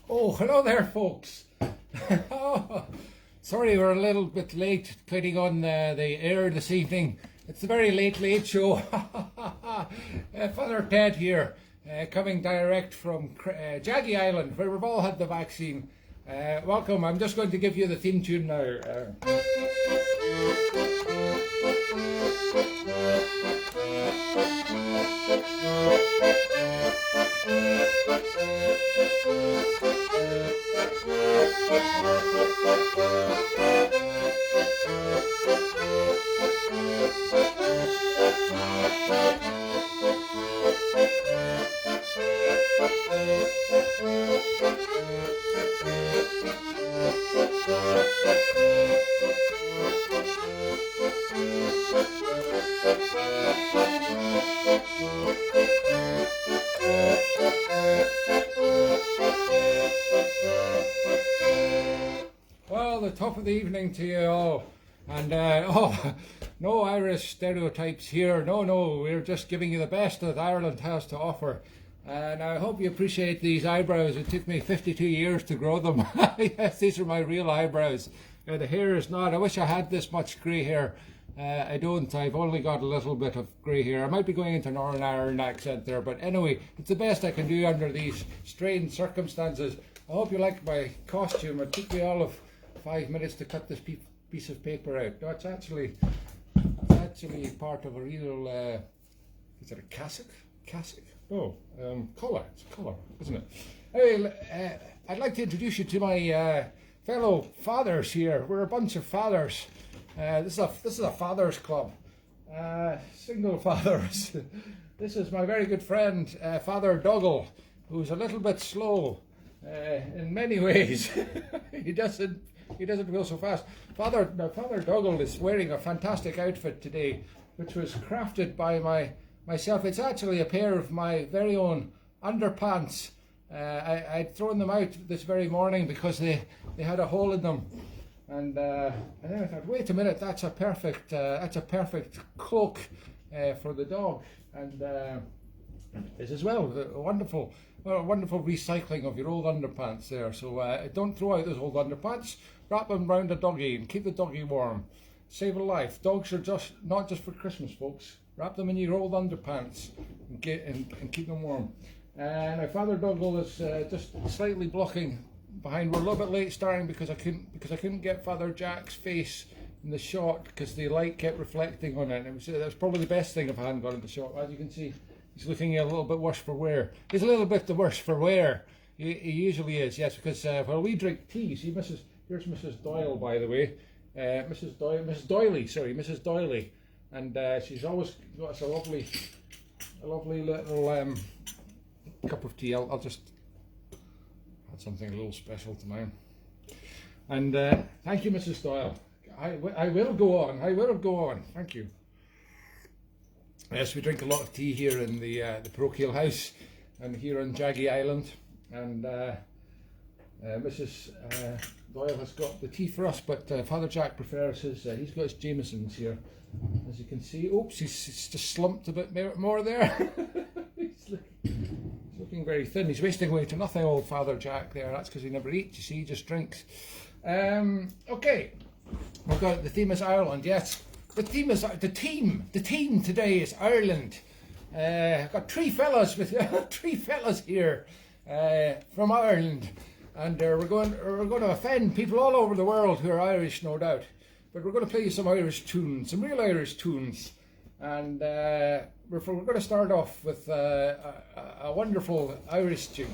Oh, hello there, folks. Oh, sorry we're a little bit late putting on the air this evening. It's the very late show. Father Ted here, coming direct from Jaggy Island, where we've all had the vaccine. Welcome. I'm just going to give you the theme tune now. Well, the top of the evening to you all. And, no Irish stereotypes here. No, we're just giving you the best that Ireland has to offer. And I hope you appreciate these eyebrows. It took me 52 years to grow them. Yes, these are my real eyebrows. The hair is not. I wish I had this much grey hair. I don't. I've only got a little bit of grey hair. I might be going into Northern Ireland accent there. But anyway, it's the best I can do under these strange circumstances. I hope you like my costume. It took me all of 5 minutes to cut this piece of paper out. No, it's actually part of a real, is it a cassock? No, collar. It's a collar, isn't it? Anyway, I'd like to introduce you to my fellow fathers here. We're a bunch of fathers. This is a fathers club. Single fathers. This is my very good friend, Father Doggal, who's a little bit slow in many ways. He doesn't go so fast. Father Doggal is wearing a fantastic outfit today, which was crafted by myself. It's actually a pair of my very own underpants. I'd thrown them out this very morning because they had a hole in them, and then I thought, wait a minute, that's a perfect cloak for the dog, and this as well, a wonderful recycling of your old underpants there. So don't throw out those old underpants. Wrap them round a doggy and keep the doggy warm. Save a life. Dogs are not just for Christmas, folks. Wrap them in your old underpants and keep them warm. Now Father Doggal is just slightly blocking behind. We're a little bit late starting because I couldn't get Father Jack's face in the shot because the light kept reflecting on it. That was probably the best thing if I hadn't got in the shot. As you can see, he's looking a little bit worse for wear. He's a little bit the worse for wear. He usually is, yes, because well, we drink tea. See, here's Mrs. Doyle, by the way. Mrs. Doily, and she's always got us a lovely little cup of tea. I'll just add something a little special to mine. And thank you, Mrs. Doyle. I will go on. Thank you. Yes, we drink a lot of tea here in the parochial house and here on Jaggy Island, and Mrs. Doyle has got the tea for us, but Father Jack prefers his, he's got his Jamesons here, as you can see. Oops, he's just slumped a bit more there. he's looking very thin. He's wasting away to nothing, old Father Jack there. That's because he never eats, you see, he just drinks. Okay, we've got, the theme is Ireland, yes. The theme is, the team today is Ireland. I've got three fellas here from Ireland. And we're going to offend people all over the world who are Irish, no doubt. But we're going to play you some Irish tunes, some real Irish tunes. And we're going to start off with a wonderful Irish jig.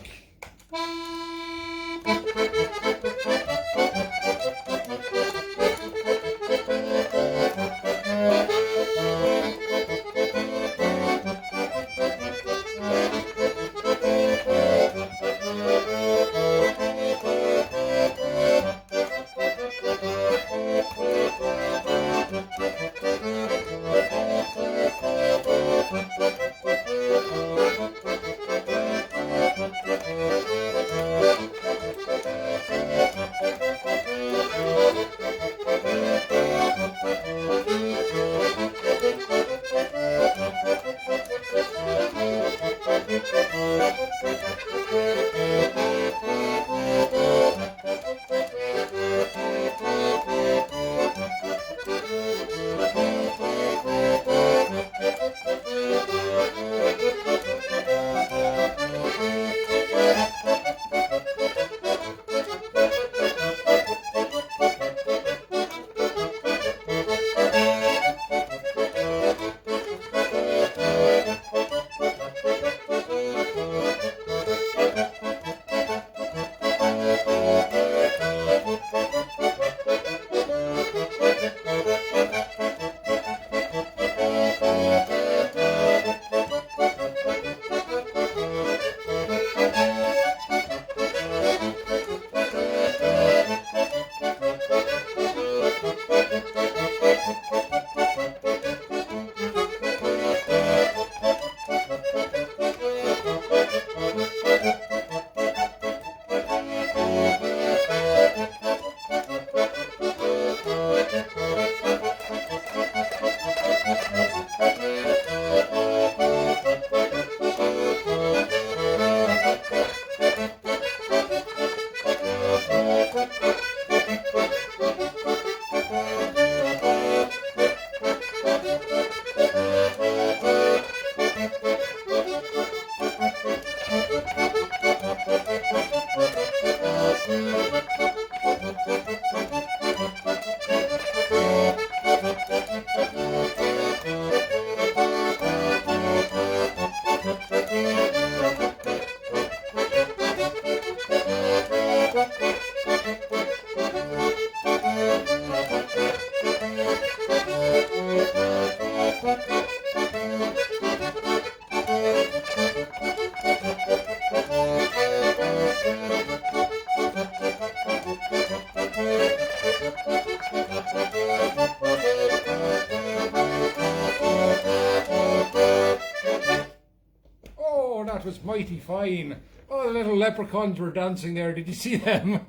mighty fine. Oh, the little leprechauns were dancing there. Did you see them?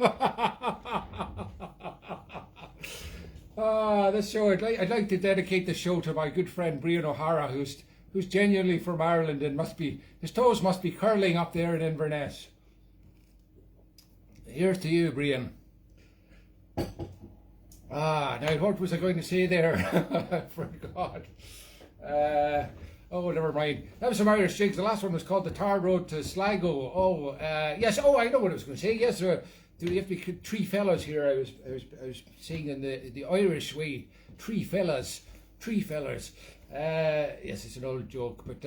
This show, I'd like to dedicate the show to my good friend Brian O'Hara, who's genuinely from Ireland and his toes must be curling up there in Inverness. Here's to you, Brian. Now what was I going to say there? I forgot. Oh, never mind. That was some Irish jigs. The last one was called The Tar Road to Sligo. Yes. Oh, I know what I was going to say. Yes, you have to be three fellas here. I was saying in the Irish way, three fellas. Yes, it's an old joke, but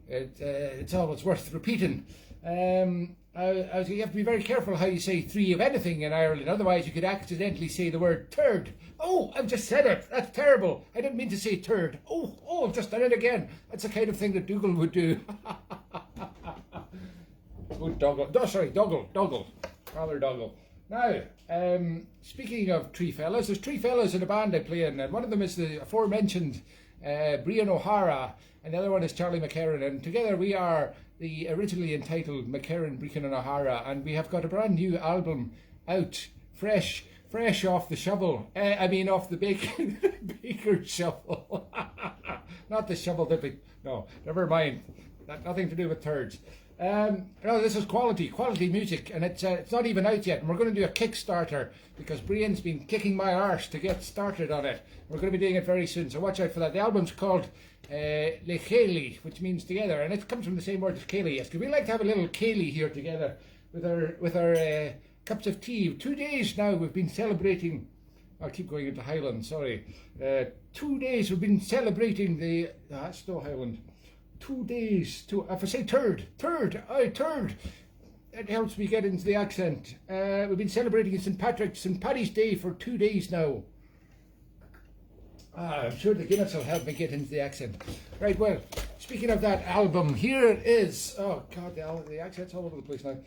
it's always worth repeating. You have to be very careful how you say three of anything in Ireland, otherwise you could accidentally say the word third. Oh, I've just said it. That's terrible. I didn't mean to say third. Oh, I've just done it again. That's the kind of thing that Dougal would do. Good Doggal. No, sorry, Doggal. Rather Doggal. Now, speaking of three fellas, there's three fellas in a band I play in, and one of them is the aforementioned Brian O'Hara, and the other one is Charlie McCarran, and together we are the originally entitled McCarran, Brian and O'Hara, and we have got a brand new album out, fresh off the shovel. Off the baker's shovel. Not the shovel dipping. No, never mind. Nothing to do with thirds. No, this is quality music, and it's not even out yet. And we're going to do a Kickstarter because Brian's been kicking my arse to get started on it. We're going to be doing it very soon, so watch out for that. The album's called Le Céilí, which means together, and it comes from the same word as Céilí. Yes, because we like to have a little Céilí here together with our cups of tea. 2 days now we've been celebrating. I'll keep going into Highland. Sorry, 2 days we've been celebrating the. That's no Highland. 2 days. If I say third. It helps me get into the accent. We've been celebrating St. Paddy's Day for 2 days now. I'm sure the Guinness will help me get into the accent. Right, well, speaking of that album, here it is. Oh, God, the accent's all over the place now.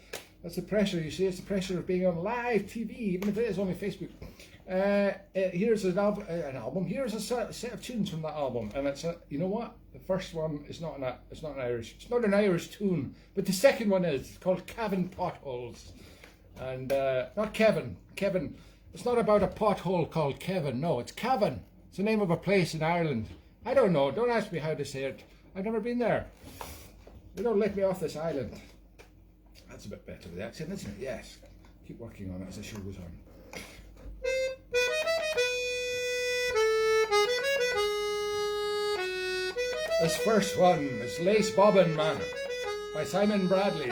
That's the pressure, you see. It's the pressure of being on live TV, even if it is only Facebook. Here's an album. Here's a set of tunes from that album, and it's you know what? The first one is not an Irish. It's not an Irish tune, but the second one is. It's called Cavan Potholes, and not Kevin. Kevin. It's not about a pothole called Kevin. No, it's Cavan. It's the name of a place in Ireland. I don't know. Don't ask me how to say it. I've never been there. They don't let me off this island. That's a bit better with the accent, isn't it? Yes. Keep working on it as the show goes on. This first one is Lace Bobbin Man by Simon Bradley.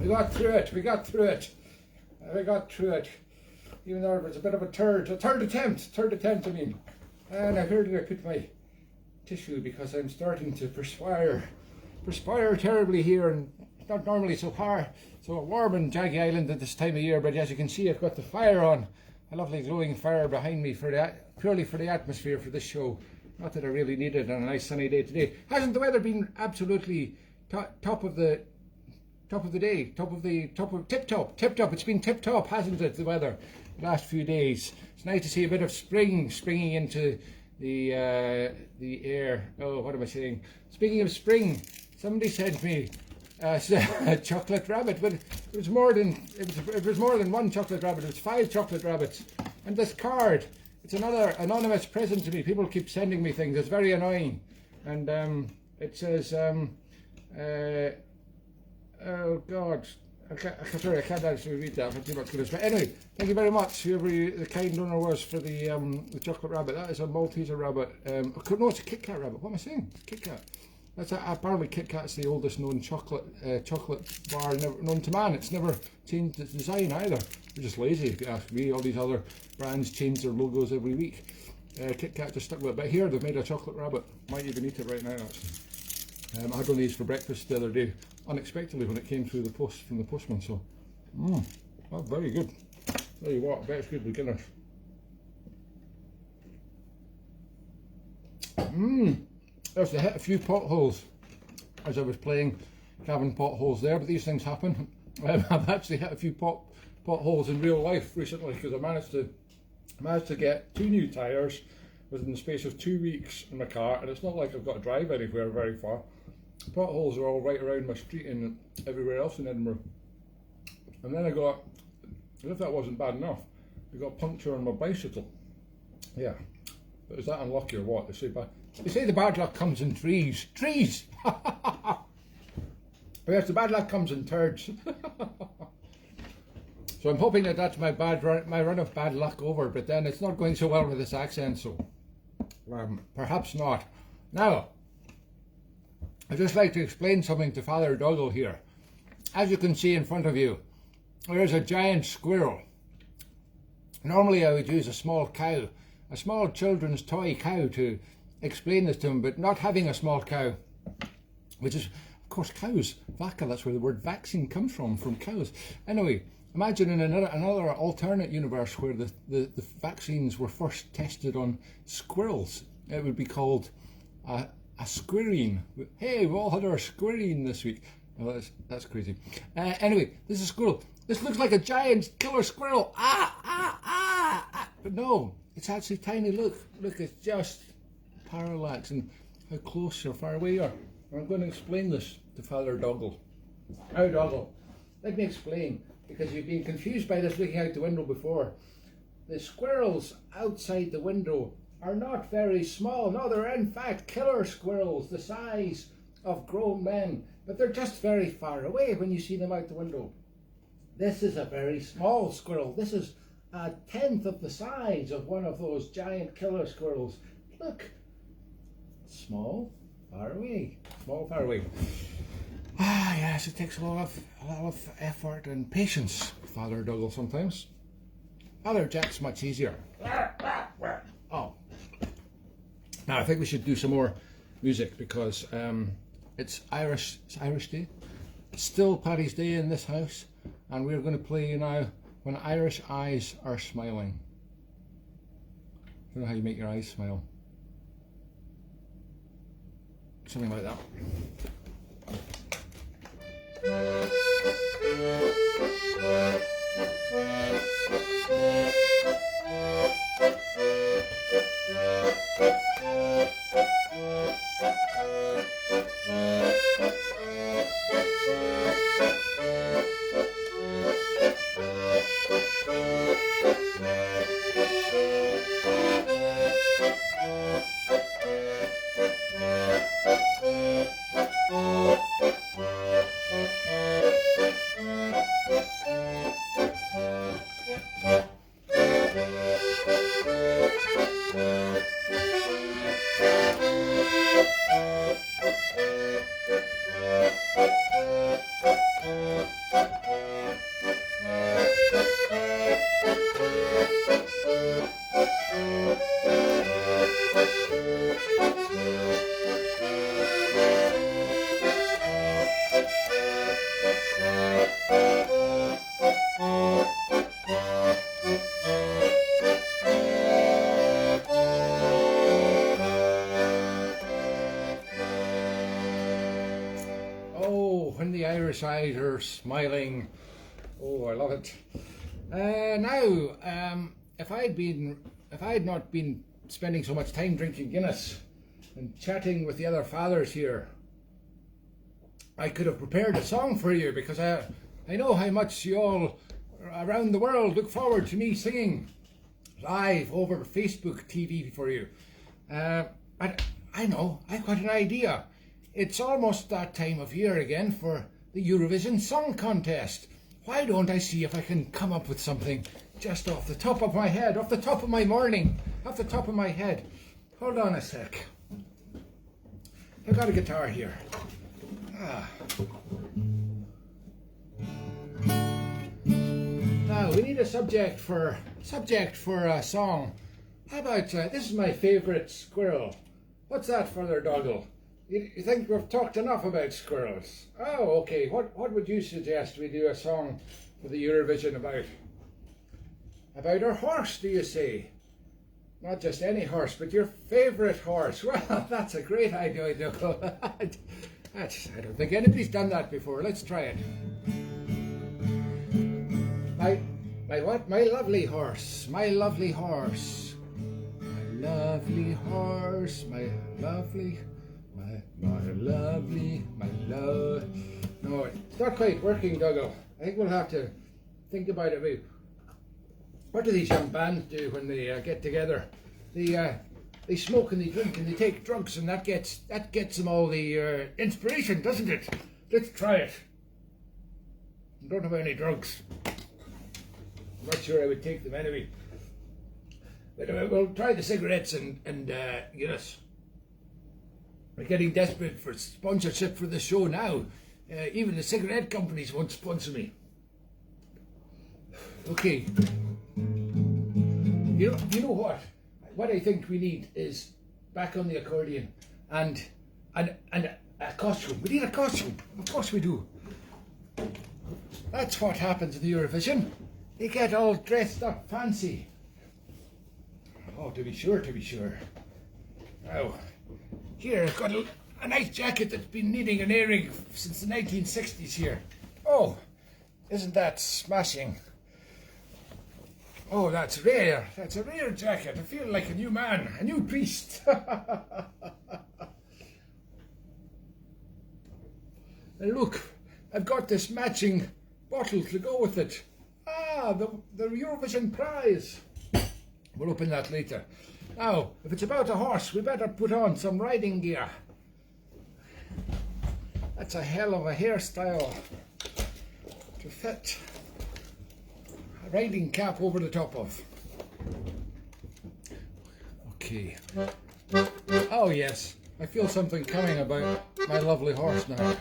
We got through it. We got through it. We got through it. Even though it was a bit of a third attempt, I mean. And I heard I put my tissue because I'm starting to perspire terribly here, and it's not normally so warm in Jaggy Island at this time of year, but as you can see, I've got the fire on, a lovely glowing fire behind me purely for the atmosphere for this show. Not that I really need it on a nice sunny day today. Hasn't the weather been absolutely top of the day, tip top? It's been tip top, hasn't it? The weather the last few days. It's nice to see a bit of spring springing into the air. Oh, what am I saying? Speaking of spring, somebody sent me a chocolate rabbit, but it was more than one chocolate rabbit. It was 5 chocolate rabbits, and this card. It's another anonymous present to me. People keep sending me things. It's very annoying, and it says, "Oh God, I can't actually read that. I'm too much goodness." But anyway, thank you very much, whoever the kind donor was, for the chocolate rabbit. That is a Malteser rabbit. No, it's a Kit Kat rabbit. What am I saying? It's Kit Kat. Apparently Kit Kat's the oldest known chocolate bar known to man. It's never changed its design either. They're just lazy, if you ask me. All these other brands change their logos every week. Kit Kat just stuck with it. But here they've made a chocolate rabbit. Might even eat it right now, actually. I had one of these for breakfast the other day, unexpectedly, when it came through the post from the postman. So, that's very good. Tell you what, I bet it's good beginners. There's to hit a few potholes as I was playing cabin potholes there, but these things happen. I've actually hit a few potholes in real life recently because I managed to get 2 new tyres within the space of 2 weeks in my car, and it's not like I've got to drive anywhere very far. Potholes are all right around my street and everywhere else in Edinburgh. And then I got, as if that wasn't bad enough, I got a puncture on my bicycle. Yeah, but is that unlucky or what? They say the bad luck comes in threes. Trees! Yes, the bad luck comes in thirds. So I'm hoping that that's my run of bad luck over, but then it's not going so well with this accent, so perhaps not. Now, I'd just like to explain something to Father Doggal here. As you can see in front of you, there's a giant squirrel. Normally I would use a small cow, a small children's toy cow, to explain this to him, but not having a small cow, which is, of course, cows, vaca, that's where the word vaccine comes from cows. Anyway, imagine in another alternate universe where the vaccines were first tested on squirrels. It would be called a squirrine. Hey, we've all had our squirine this week. Well, that's crazy. Anyway, this is a squirrel. This looks like a giant killer squirrel. But no, it's actually tiny. Look, it's just parallax, and how close or far away you are. I'm going to explain this to Father Doggal. Now, Doggal, let me explain, because you've been confused by this looking out the window before. The squirrels outside the window are not very small. No, they're in fact killer squirrels, the size of grown men, but they're just very far away when you see them out the window. This is a very small squirrel. This is 1/10 of the size of one of those giant killer squirrels. Look, small, far away. Small, far away. Yes, it takes a lot of effort and patience, Father Doggal, sometimes. Father Jack's much easier. Oh. Now, I think we should do some more music, because it's Irish Day. It's still Paddy's Day in this house, and we're going to play now When Irish Eyes Are Smiling. I don't know how you make your eyes smile. Something like that. Irish eyes are smiling. Oh, I love it. Now, if I'd not been spending so much time drinking Guinness and chatting with the other fathers here, I could have prepared a song for you, because I know how much you all around the world look forward to me singing live over Facebook TV for you. But I know, I've got an idea. It's almost that time of year again for the Eurovision Song Contest. Why don't I see if I can come up with something just off the top of my head, off the top of my morning, off the top of my head. Hold on a sec. I've got a guitar here. Now we need a subject for a song. How about this is my favourite squirrel. What's that for there, Doggal? You think we've talked enough about squirrels? Oh, okay. What would you suggest we do a song for the Eurovision about? About our horse, do you say? Not just any horse, but your favourite horse. Well, that's a great idea, Doggal. I don't think anybody's done that before. Let's try it. My what? My lovely horse. My lovely horse. My lovely horse. My lovely. My love. No, it's not quite working, Doggal. I think we'll have to think about it. What do these young bands do when they get together? They smoke and they drink and they take drugs, and that gets them all the inspiration, doesn't it? Let's try it. I don't have any drugs. I'm not sure I would take them anyway. But we'll try the cigarettes and Guinness. We're getting desperate for sponsorship for the show now. Even the cigarette companies won't sponsor me. Okay. You know what? What I think we need is back on the accordion and a costume. We need a costume. Of course we do. That's what happens in the Eurovision. They get all dressed up fancy. Oh, to be sure. Now, here I've got a nice jacket that's been needing an airing since the 1960s here. Oh, isn't that smashing? Oh, that's rare. That's a rare jacket. I feel like a new man, a new priest. And look, I've got this matching bottle to go with it. Ah, the Eurovision prize. We'll open that later. Now, if it's about a horse, we better put on some riding gear. That's a hell of a hairstyle to fit a riding cap over the top of. Okay. Oh yes, I feel something coming about my lovely horse now.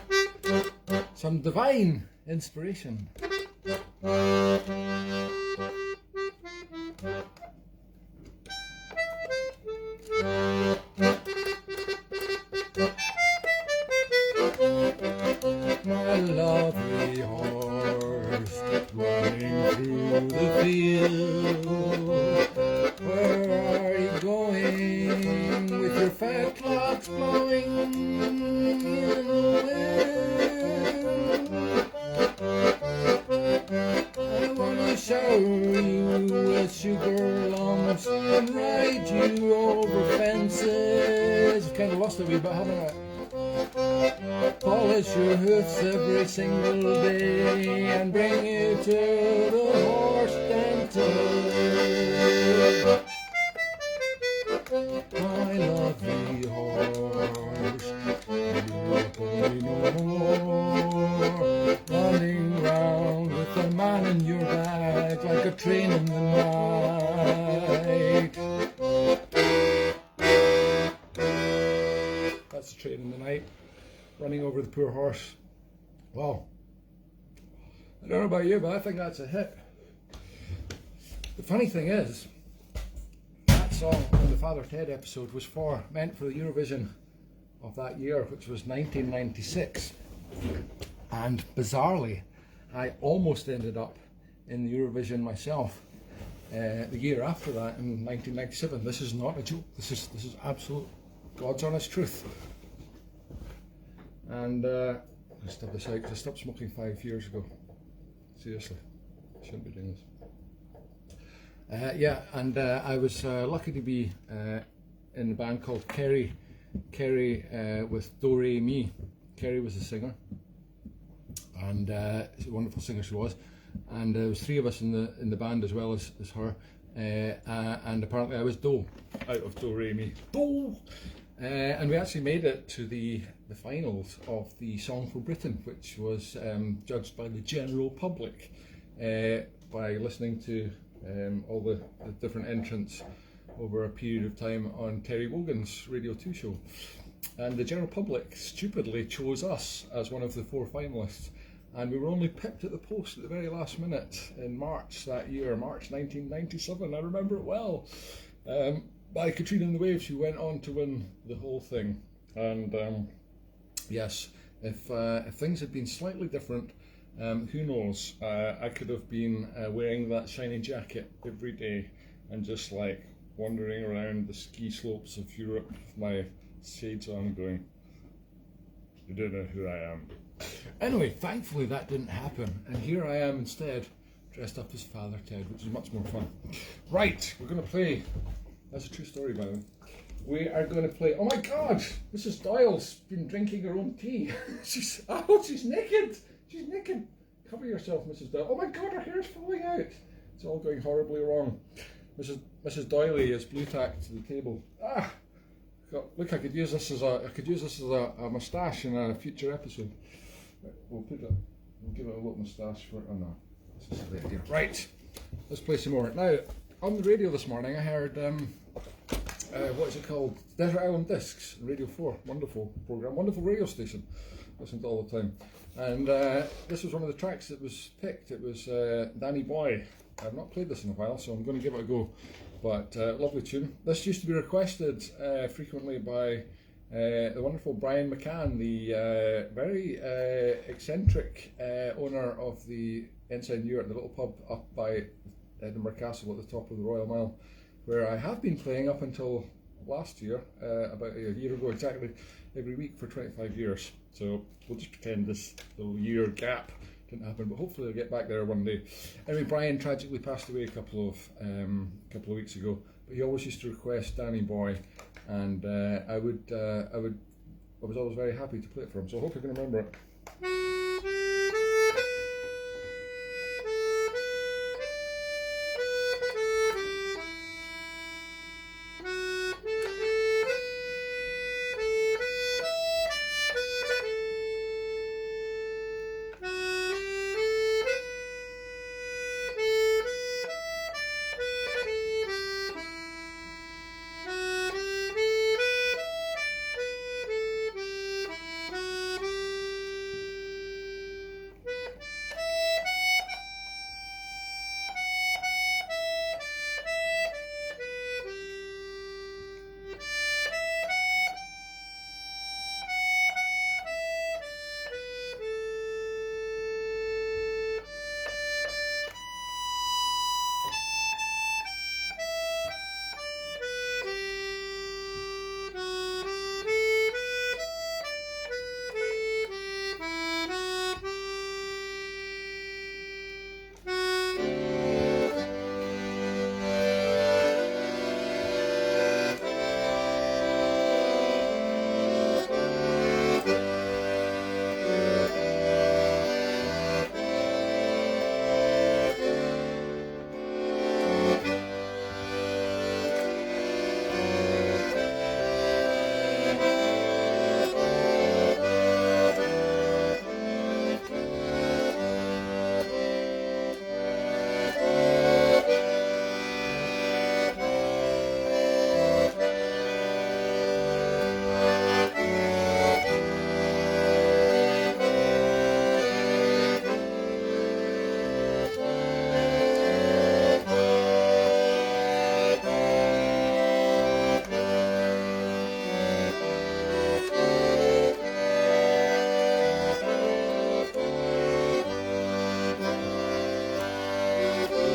Some divine inspiration. My lovely horse running through the field. Where are you going with your fat locks blowing in the wind? I wanna shower you with sugar lumps and ride you over fences. I've kind of lost a wee bit, haven't I? Polish your hoofs every single day and bring you to the horse dentist. My lovely horse, you no more, running round with a man in your back like a train in the night. That's a train in the night. Running over the poor horse. Wow. I don't know about you, but I think that's a hit. The funny thing is, that song on the Father Ted episode was meant for the Eurovision of that year, which was 1996. And bizarrely, I almost ended up in the Eurovision myself the year after that, in 1997. This is not a joke. This is absolute God's honest truth. And I stub this out because I stopped smoking 5 years ago. Seriously, I shouldn't be doing this. Yeah, and I was lucky to be in the band called Kerry with Do Re Mi. Kerry was the singer, and she's a wonderful singer she was. And there was 3 of us in the band as well as her. And apparently I was Do, out of Do Re Mi. Do! And we actually made it to the finals of the Song for Britain, which was judged by the general public by listening to all the different entrants over a period of time on Terry Wogan's Radio 2 show. And the general public stupidly chose us as one of the 4 finalists. And we were only pipped at the post at the very last minute in March that year, March 1997, I remember it well. By Katrina and the Waves, who went on to win the whole thing. And yes, if things had been slightly different, who knows, I could have been wearing that shiny jacket every day and just like wandering around the ski slopes of Europe with my shades on going, you don't know who I am. Anyway, thankfully that didn't happen, and here I am instead, dressed up as Father Ted, which is much more fun. Right, we're going to play. That's a true story, by the way. We are going to play. Oh my God, Mrs. Doyle's been drinking her own tea. she's naked. She's naked. Cover yourself, Mrs. Doyle. Oh my God, her hair's falling out. It's all going horribly wrong. Mrs. Doily is blue tacked to the table. Ah, God, look, I could use this as a moustache in a future episode. We'll give it a little moustache for. Oh no, this is a great idea. Right, let's play some more. Now, on the radio this morning, I heard what is it called? Desert Island Discs, Radio 4. Wonderful program, wonderful radio station. Listen to all the time. And this was one of the tracks that was picked. It was Danny Boy. I've not played this in a while, so I'm going to give it a go. But lovely tune. This used to be requested frequently by the wonderful Brian McCann, the very eccentric owner of the Ensign Ewart, the little pub up by Edinburgh Castle at the top of the Royal Mile, where I have been playing up until last year, about a year ago exactly, every week for 25 years. So we'll just pretend this little year gap didn't happen, but hopefully I'll get back there one day. Anyway, Brian tragically passed away a couple of weeks ago, but he always used to request Danny Boy, and I was always very happy to play it for him. So I hope you can remember it.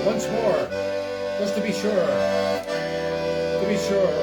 Once more, just to be sure. To be sure.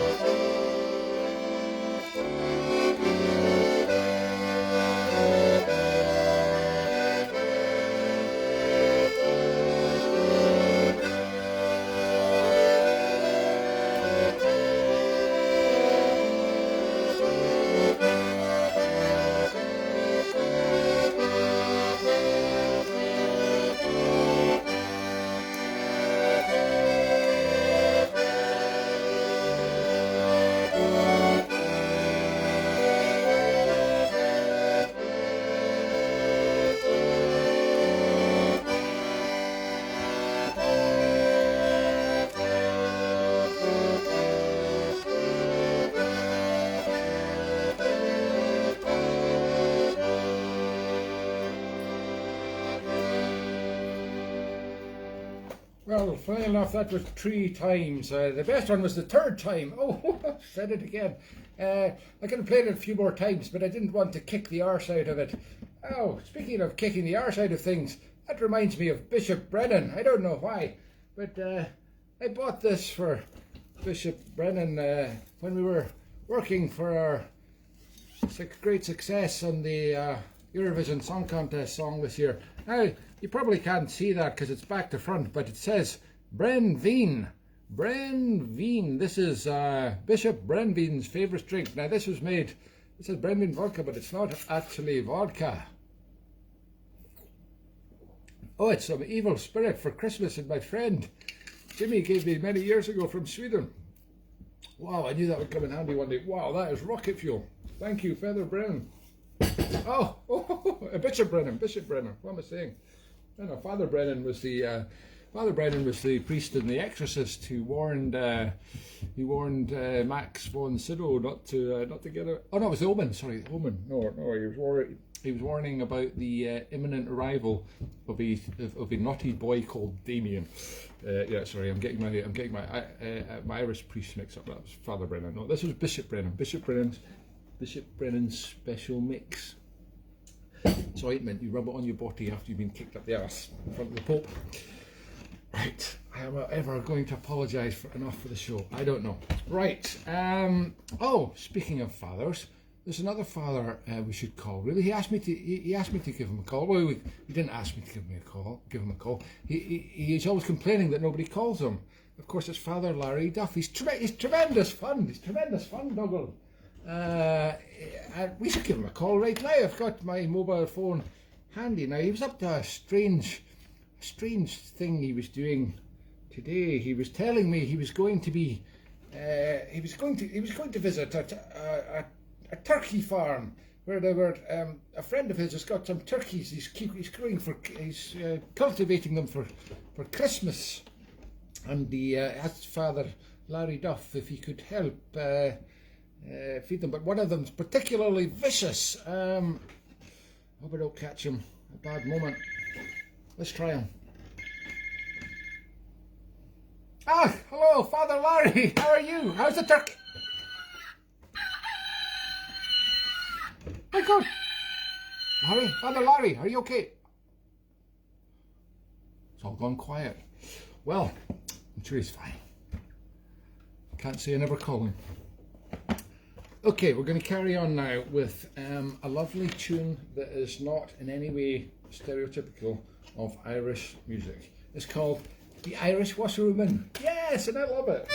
Well, funny enough, that was 3 times. The best one was the 3rd time. Oh, said it again. I could have played it a few more times, but I didn't want to kick the arse out of it. Oh, speaking of kicking the arse out of things, that reminds me of Bishop Brennan. I don't know why, but I bought this for Bishop Brennan when we were working for our great success on the Eurovision Song Contest song this year. Now, you probably can't see that because it's back to front, but it says Bren Veen. Bren Veen. This is Bishop Bren Veen's favourite drink. Now, this was made, it says Bren Veen vodka, but it's not actually vodka. Oh, it's some evil spirit for Christmas, and my friend Jimmy gave me many years ago from Sweden. Wow, I knew that would come in handy one day. Wow, that is rocket fuel. Thank you, Feather Brennan. Oh, Bishop Brennan, what am I saying? I know, Father Brennan was the priest in The Exorcist who warned Max von Sydow not to get a. Oh no, it was the Omen. Sorry, Omen. No, he was warning about the imminent arrival of a naughty boy called Damien. Yeah, sorry, I'm getting my Irish priest mixed up. That was Father Brennan. No, this was Bishop Brennan. Bishop Brennan's special mix. It's ointment. You rub it on your body after you've been kicked up the arse in front of the Pope. Right. Am I ever going to apologise enough for the show? I don't know. Right. Oh, speaking of fathers, there's another father we should call. Really, he asked me to give him a call. Well, he didn't ask me to give him a call. He's always complaining that nobody calls him. Of course, it's Father Larry Duff. He's tremendous fun. Doggal. We should give him a call right now. I've got my mobile phone handy now. He was up to a strange thing he was doing today. He was telling me he was going to visit a turkey farm where there were a friend of his has got some turkeys. He's cultivating them for Christmas, and he asked Father Larry Duff if he could help feed them, but one of them's particularly vicious. Hope I don't catch him at a bad moment. Let's try him. Ah, hello, Father Larry. How are you? How's the turkey? My God. Father Larry, are you okay? It's all gone quiet. Well, I'm sure he's fine. Can't say I never call him. Okay, we're going to carry on now with a lovely tune that is not in any way stereotypical of Irish music. It's called The Irish Washroom. Yes, and I love it.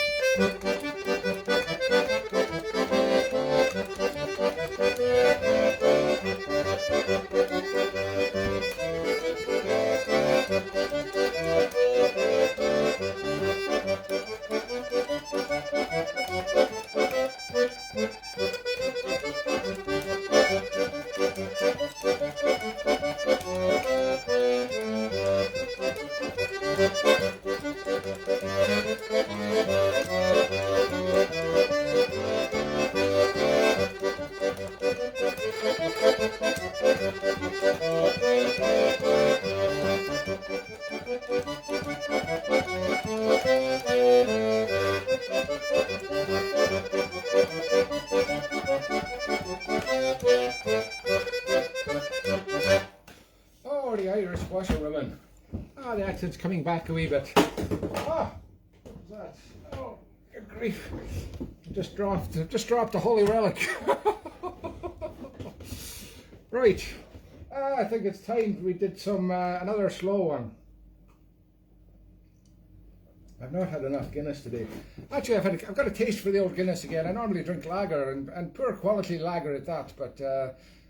Oh, the Irish Washroom. Ah, the accent's coming back a wee bit. Ah, what was that? Oh, good grief. I just dropped a holy relic. Right. I think it's time we did some another slow one. I've not had enough Guinness today. Actually, I've got a taste for the old Guinness again. I normally drink lager and poor quality lager at that, but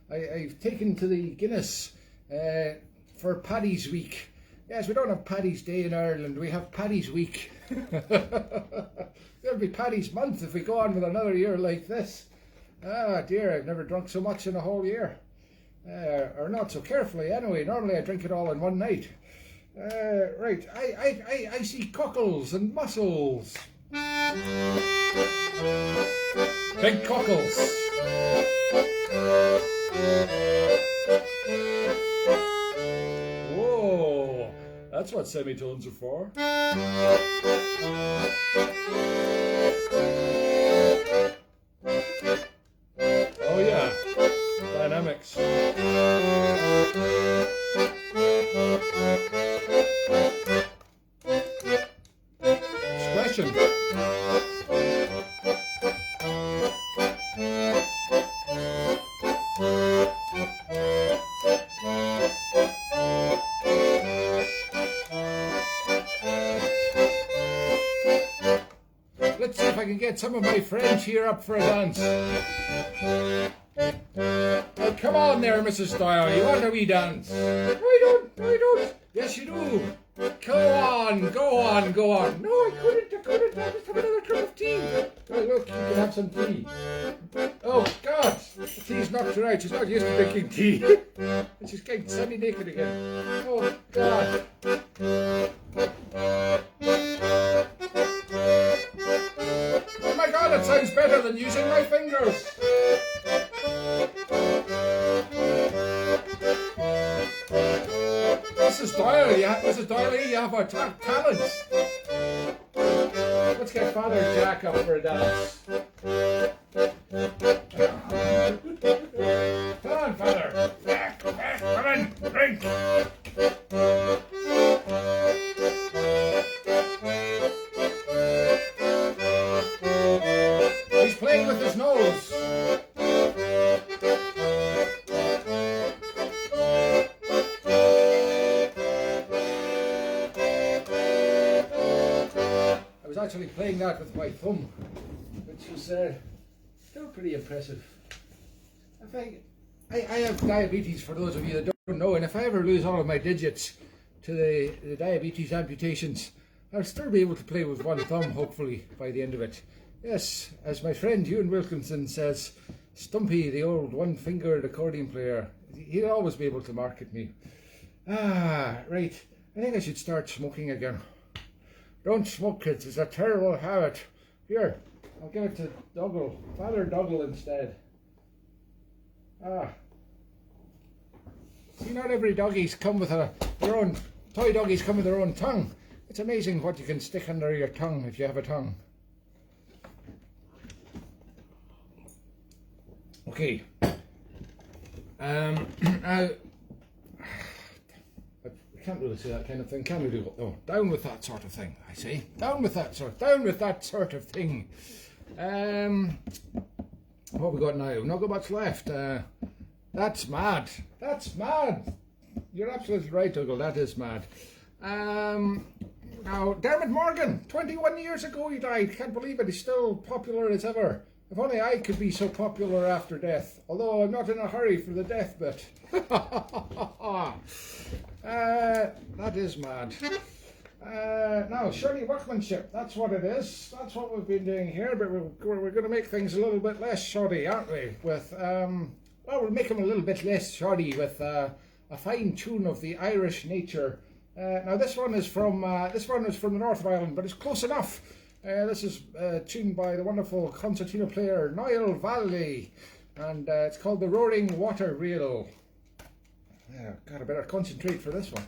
I've taken to the Guinness for Paddy's week. Yes, we don't have Paddy's Day in Ireland. We have Paddy's week. There'll be Paddy's month if we go on with another year like this. Ah dear, I've never drunk so much in a whole year. Or not so carefully anyway. Normally I drink it all in one night. Right, I see cockles and mussels. Big cockles. Whoa, that's what semitones are for. Oh yeah, dynamics. Expression. Let's see if I can get some of my friends here up for a dance. Oh, come on there, Mrs. Doyle. You want a wee dance? No, I don't. No, I don't. Yes, you do. Go on, go on, go on. No, I couldn't. I'll just have another cup of tea. Oh, look, you can have some tea. Oh, God. The tea's knocked her out. She's not used to drinking tea. And she's getting semi-naked again. Oh, God. Oh, my God, it sounds better than using my fingers. Mrs. Doily, you have a talent. Let's get Father Jack up for a dance. Come on, Father. Come on, drink. He's playing with his nose. Actually playing that with my thumb, which was still pretty impressive. I have diabetes, for those of you that don't know, and if I ever lose all of my digits to the diabetes amputations, I'll still be able to play with one thumb, hopefully, by the end of it. Yes, as my friend Ewan Wilkinson says, Stumpy, the old one-fingered accordion player, he'll always be able to market me. Ah, right, I think I should start smoking again. Don't smoke, kids. It's a terrible habit. Here, I'll give it to Doggal. Father Doggal instead. Ah. See, not every doggies come with their own, toy doggies come with their own tongue. It's amazing what you can stick under your tongue if you have a tongue. Okay. Can't really say that kind of thing, can we do? Oh, down with that sort of thing, I say. Down with that sort of thing. What have we got now? Not got much left. That's mad. That's mad. You're absolutely right, Dougal. That is mad. Now, Dermot Morgan, 21 years ago he died. Can't believe it. He's still popular as ever. If only I could be so popular after death. Although I'm not in a hurry for the death bit. That is mad. Now, surely workmanship, that's what it is. That's what we've been doing here, but we're going to make things a little bit less shoddy, aren't we? With, well, we'll make them a little bit less shoddy with a fine tune of the Irish nature. Now, this one is from the north of Ireland, but it's close enough. This is tuned by the wonderful concertina player Niall Valley, and it's called the Roaring Water Reel. Yeah, God, I better concentrate for this one.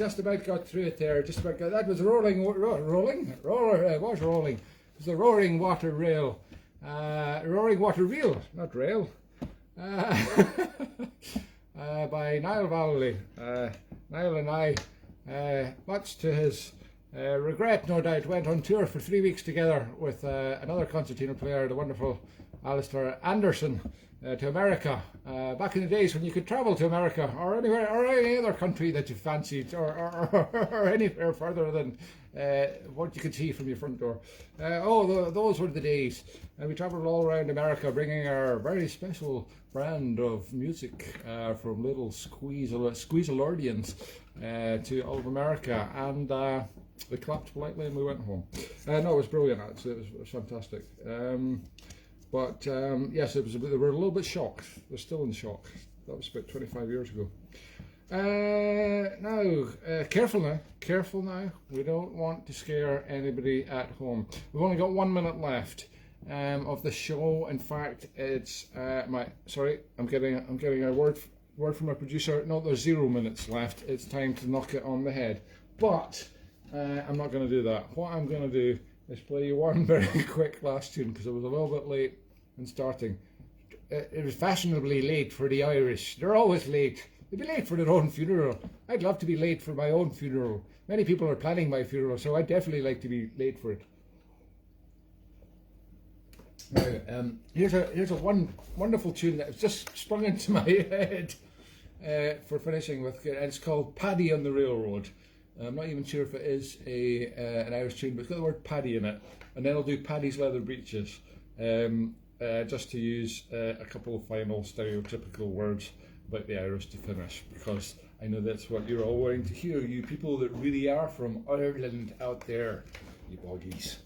just about got through it there. Just about got, that was rolling. It was rolling. It was the roaring water rail. Roaring water reel, not rail. By Niall Valley. Niall and I, much to his regret, no doubt, went on tour for 3 weeks together with another concertina player, the wonderful Alistair Anderson, to America. Back in the days when you could travel to America or anywhere or any other country that you fancied, or anywhere further than what you could see from your front door. Those were the days. And we travelled all around America, bringing our very special brand of music from little squeezalordians to all of America. And they clapped politely and we went home. No, it was brilliant, actually. It was fantastic. Yes, they were a little bit shocked. They're still in shock. That was about 25 years ago. Careful now. We don't want to scare anybody at home. We've only got 1 minute left of the show. In fact, it's I'm getting a word from my producer. No, there's 0 minutes left. It's time to knock it on the head. But I'm not going to do that. What I'm going to do is play you one very quick last tune because I was a little bit late in starting. It was fashionably late for the Irish. They're always late. They'd be late for their own funeral. I'd love to be late for my own funeral. Many people are planning my funeral, so I'd definitely like to be late for it. Now, here's a wonderful tune that has just sprung into my head for finishing with, and it's called Paddy on the Railroad. I'm not even sure if it is an Irish tune, but it's got the word Paddy in it. And then I'll do Paddy's Leather Breeches, just to use a couple of final stereotypical words about the Irish to finish, because I know that's what you're all wanting to hear, you people that really are from Ireland out there, you boggies.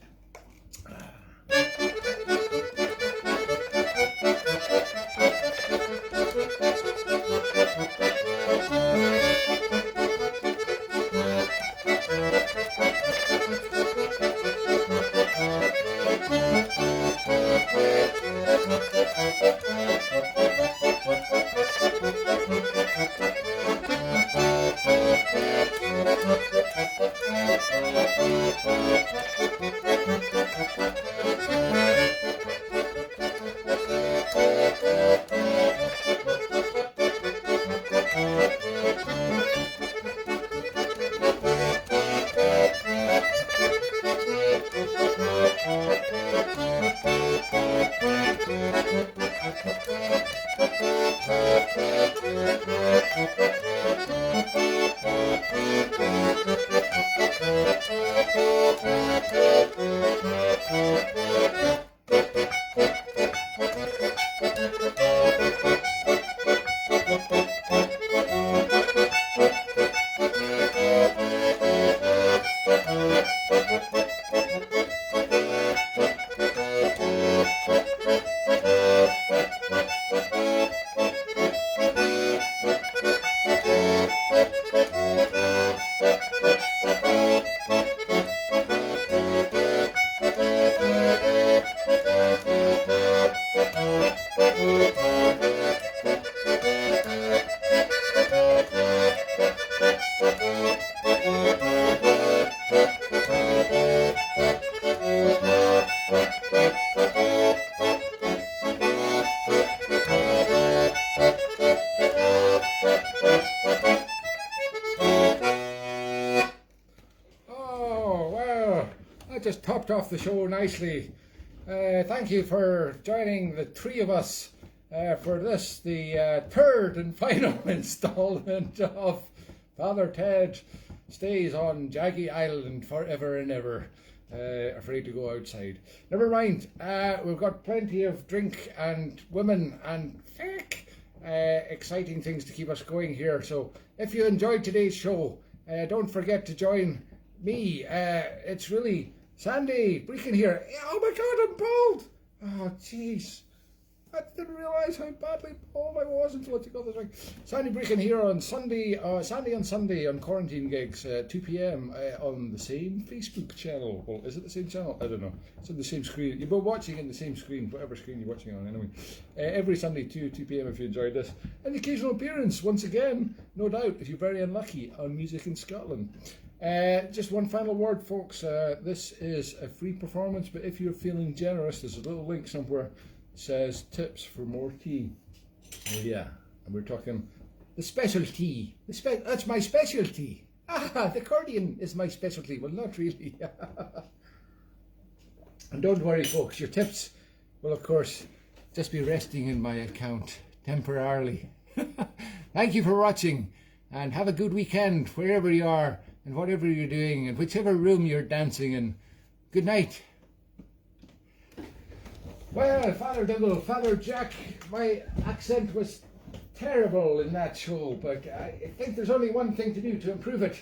Just topped off the show nicely. Thank you for joining the three of us for this, the third and final installment of Father Ted Stays on Jaggy Island Forever and Ever. Afraid to go outside. Never mind, we've got plenty of drink and women and exciting things to keep us going here. So if you enjoyed today's show, don't forget to join me. It's really Sandy Breakin here. Oh my God, I'm bald. Oh, jeez. I didn't realise how badly bald I was until I took off this ring. Sandy Breakin here on Sunday, Sandy and Sunday on quarantine gigs, 2 p.m. On the same Facebook channel. Well, is it the same channel? I don't know. It's on the same screen. You've been watching in the same screen, whatever screen you're watching on anyway. Every Sunday 2 p.m. if you enjoyed this. And the occasional appearance, once again, no doubt, if you're very unlucky, on Music in Scotland. Just one final word, folks. This is a free performance, but if you're feeling generous, there's a little link somewhere. Says tips for more tea. Oh yeah, and we're talking the specialty. That's my specialty. Ah, the accordion is my specialty. Well, not really. And don't worry, folks. Your tips will, of course, just be resting in my account temporarily. Thank you for watching, and have a good weekend wherever you are and whatever you're doing and whichever room you're dancing in. Good night. Well, Father Doggal, Father Jack, my accent was terrible in that show, but I think there's only one thing to do to improve it,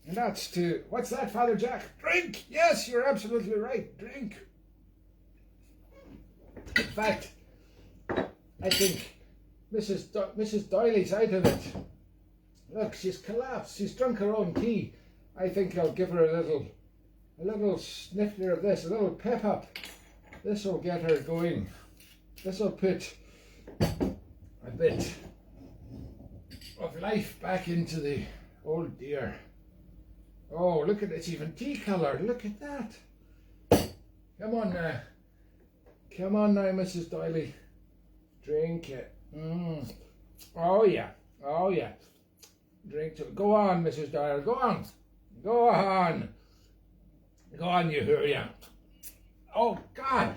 and that's to, what's that, Father Jack? Drink! Yes, you're absolutely right, drink. In fact, I think Mrs. Doily's out of it. Look, she's collapsed, she's drunk her own tea. I think I'll give her a little snifter of this, a little pep up. This will get her going. This will put a bit of life back into the old dear. Oh, look at it. It's even tea coloured. Look at that. Come on now. Come on now, Mrs. Doily. Drink it. Oh, yeah. Oh, yeah. Drink it. Go on, Mrs. Doyle. Go on. Go on. Go on, you hear ya. Oh, God!